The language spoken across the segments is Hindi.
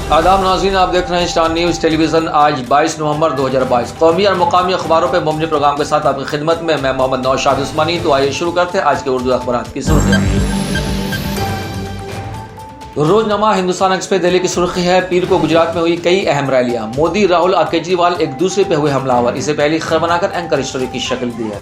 आदाब नाज़रीन, आप देख रहे हैं स्टार न्यूज़ टेलीविज़न। आज 22 नवंबर 2022 कौमी और मुकामी अखबारों पर मुबनी प्रोग्राम के साथ आपकी खिदमत में मैं मोहम्मद नौशाद उस्मानी। तो आइए शुरू करते हैं आज के उर्दू अखबार की सुर्खियाँ। रोजनामा हिंदुस्तान एक्सप्रेस दिल्ली की सुर्खी है, पीर को गुजरात में हुई कई अहम रैलियां, मोदी, राहुल और केजरीवाल एक दूसरे पे हुए हमलावर, इसे पहली खबर बनाकर एंकर स्टोरी की शक्ल दी है।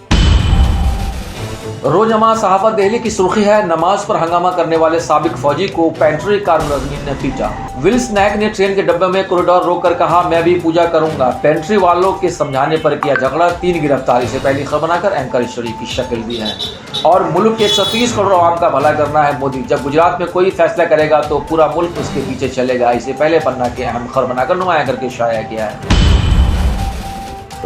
रोजनामा सहाफत दिल्ली की सुर्खी है, नमाज पर हंगामा करने वाले साबिक फौजी को पेंट्री कार मुलजिमीन ने पीटा। विल स्नैक ने ट्रेन के डब्बे में कॉरिडोर रोककर कहा, मैं भी पूजा करूंगा। पेंट्री वालों के समझाने पर किया झगड़ा, 3 गिरफ्तार, इसे पहली खबर बनाकर एंकर स्टोरी की शक्ल दी है। और मुल्क के 130 करोड़ आवाम का भला करना है मोदी, जब गुजरात में कोई फैसला करेगा तो पूरा मुल्क उसके पीछे चलेगा, इसे पहले पन्ना के अहम खबर बनाकर नुमाया करके शाया किया है।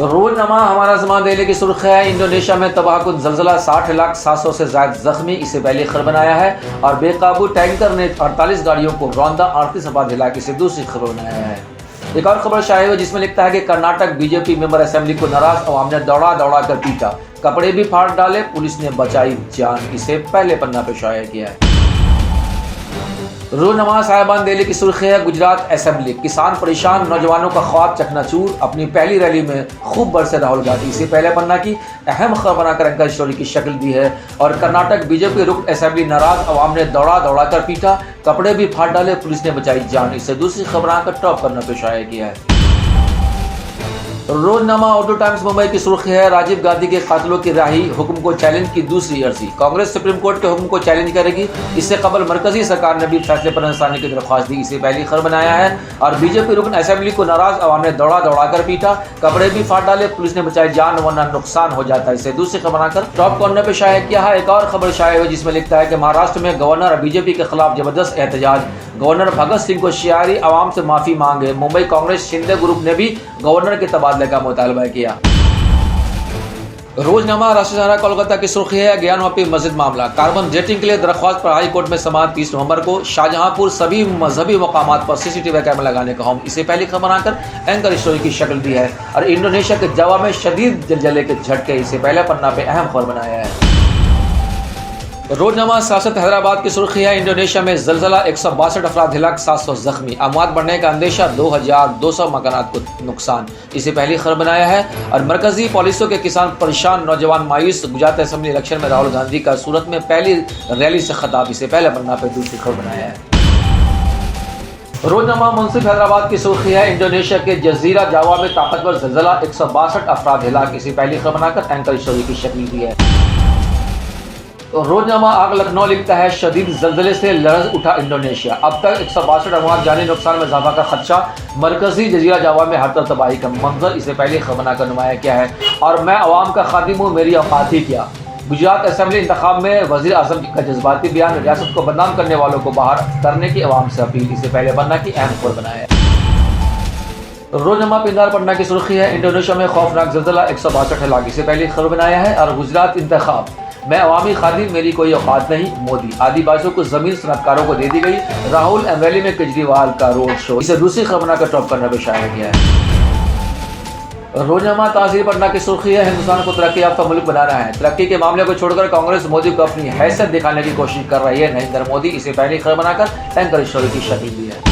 रोजनामा हमारा ज़माना दिल्ली की सुर्ख है, इंडोनेशिया में तबाहकुन ज़लज़ला, 60,700,000 से ज़ायद जख्मी, इसे पहले खबर बनाया है। और बेकाबू टैंकर ने 48 गाड़ियों को रौंदा, 38 अफराद हिलाक, इसे दूसरी खबर बनाया है। एक और खबर शाया हुई जिसमें लिखता है कि कर्नाटक बीजेपी मेंबर असेंबली को नाराज अवाम ने दौड़ा दौड़ा कर पीटा, कपड़े भी फाड़ डाले, पुलिस ने बचाई जान, इसे पहले पन्ना पे शाया किया है। रोजनामा साहिबान दिल्ली की सुर्खी है, गुजरात असेंबली, किसान परेशान, नौजवानों का ख्वाब चकनाचूर, अपनी पहली रैली में खूब बरसे राहुल गांधी, इसे पहले पन्ना की अहम खबर बनाकर एंकर स्टोरी की शक्ल दी है। और कर्नाटक बीजेपी रुकन असेंबली नाराज अवाम ने दौड़ा दौड़ा कर पीटा, कपड़े भी फाड़ डाले, पुलिस ने बचाई जान, इसे दूसरी खबर बनाकर टॉप करना पे शाया किया है। रोजनामा ऑटो टाइम्स मुंबई की सुर्खी है, राजीव गांधी के कातिलों की राही, हुक्म को चैलेंज की दूसरी अर्जी, कांग्रेस सुप्रीम कोर्ट के हुक्म को चैलेंज करेगी, इससे कबल मरकजी सरकार ने भी फैसले पर इंसानी की दरख्वास्त दी, इसे पहली खबर बनाया है। और बीजेपी रुकन असेंबली को नाराज अवाम ने दौड़ा दौड़ा कर पीटा, कपड़े भी फाड़ डाले, पुलिस ने बचाई जान, वरना नुकसान हो जाता है, इसे दूसरी खबर बनाकर टॉप कॉर्नर पे शाया किया है। एक और खबर शाया हुई जिसमें लिखता है कि महाराष्ट्र में गवर्नर और बीजेपी के खिलाफ जबरदस्त एहतजाज, गवर्नर भगत सिंह को शियारी अवाम से माफी मांगे, मुंबई कांग्रेस शिंदे ग्रुप ने भी गवर्नर के तबादले का मुतालबा किया। रोजनामा राष्ट्रीय सहारा कोलकाता की सुर्खी है, ज्ञानवापी मस्जिद मामला, कार्बन डेटिंग के लिए दरख्वास्त पर हाई कोर्ट में समाअत 30 नवंबर को, शाहजहांपुर सभी मजहबी मकामात पर सीसीटीवी कैमरा लगाने का हुक्म, इसे पहली खबर बनाकर एंकर स्टोरी की शक्ल दी है। और इंडोनेशिया के जावा में शदीद जलजले के झटके, इसे पहले पन्ना पे अहम खबर बनाया है। रोजनामा सियासत हैदराबाद की सुर्खी है, इंडोनेशिया में जलजला, 162 अफराद हिलाक, 700 जख्मी, अमवात बढ़ने का अंदेशा, 2200 मकानात को नुकसान, इसे पहली खबर बनाया है। और मरकजी पॉलिसियों के किसान परेशान, नौजवान मायूस, गुजरात असेंबली इलेक्शन में राहुल गांधी का सूरत में पहली रैली से खिताब, इसे पहले पन्ना पर दूसरी खबर बनाया है। रोजनामा मुंसिफ हैदराबाद की सुर्खी है, इंडोनेशिया के जजीरा जावा में ताकतवर जलजला, 162 अफराद हिलाक, इसे पहली खबर बनाकर एंकर स्टोरी की शक्ल दी है। तो रोजनामा आग लखनऊ लिखता है, शदीद जल्जले से लरज उठा इंडोनेशिया, अब तक 162 अमवात, जानी नुकसान में इजाफा का खदशा, मरकजी जजीरा जावा में हर तरफ तबाही का मंजर, इसे पहले खबर बनाकर नुमाया किया है। और मैं अवाम का खादिम हूँ, मेरी औकात ही क्या, गुजरात असेंबली इंतखाब में वजीर आजम का जज्बाती बयान, रियासत को बदनाम करने वालों को बाहर करने की अवाम से अपील, इसे पहले पन्ना की अहम खबर बनाया है। रोजनामा पिंदार पन्ना की सुर्खी है, इंडोनेशिया में खौफनाक जल्जला, 162 हिलाक, इसे पहले खबर बनाया है। और गुजरात इंतखाब, मैं अवामी खादिम, मेरी कोई औकात नहीं, मोदी, आदिवासियों को जमीन सनतकारों को दे दी गई, राहुल अमरेली में केजरीवाल का रोड शो, इसे दूसरी खबर बनाकर टॉप करना भी शाया गया है। रोजनामा ताज़ीर पन्ना की सुर्खी है, हिंदुस्तान को तरक्की याफ्ता मुल्क बनाना है, तरक्की के मामले को छोड़कर कांग्रेस मोदी को अपनी हैसियत दिखाने की कोशिश कर रही है, नरेंद्र मोदी, इसे पहली खबर बनाकर एंकर स्टोरी की शक्ल दी है।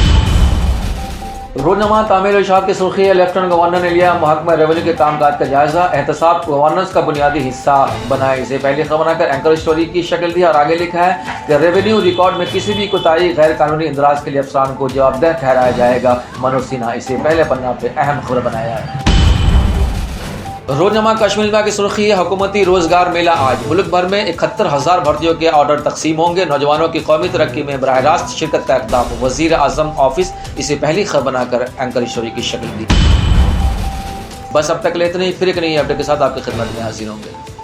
रोजनामा तामीर इरशाद की सुर्खी है, लेफ्टिनेंट गवर्नर ने लिया महकमा रेवेन्यू के कामकाज का जायजा, एहतसाब गवर्नेंस का बुनियादी हिस्सा बनाए, इसे पहले खबर बनाकर एंकर स्टोरी की शक्ल दी। और आगे लिखा है कि रेवेन्यू रिकॉर्ड में किसी भी कोताही, गैर कानूनी इंदराज के लिए अफसरान को जवाबदेह ठहराया जाएगा, मनोज सिन्हा, इसे पहले पन्ना पे अहम खबर बनाया है। रोजनामा कश्मीर की सुर्खी है, हुकूमती रोजगार मेला आज, मुल्क भर में 71,000 भर्तियों के ऑर्डर तकसीम होंगे, नौजवानों की कौमी तरक्की में बराह रास्त शिरकत का इक़दाम, वज़ीर आज़म ऑफिस, इसे पहली खबर बनाकर एंकर स्टोरी की शक्ल दी। बस अब तक ले इतना ही, फिर एक नई अपडेट के साथ आपकी खिदमत में हाजिर होंगे।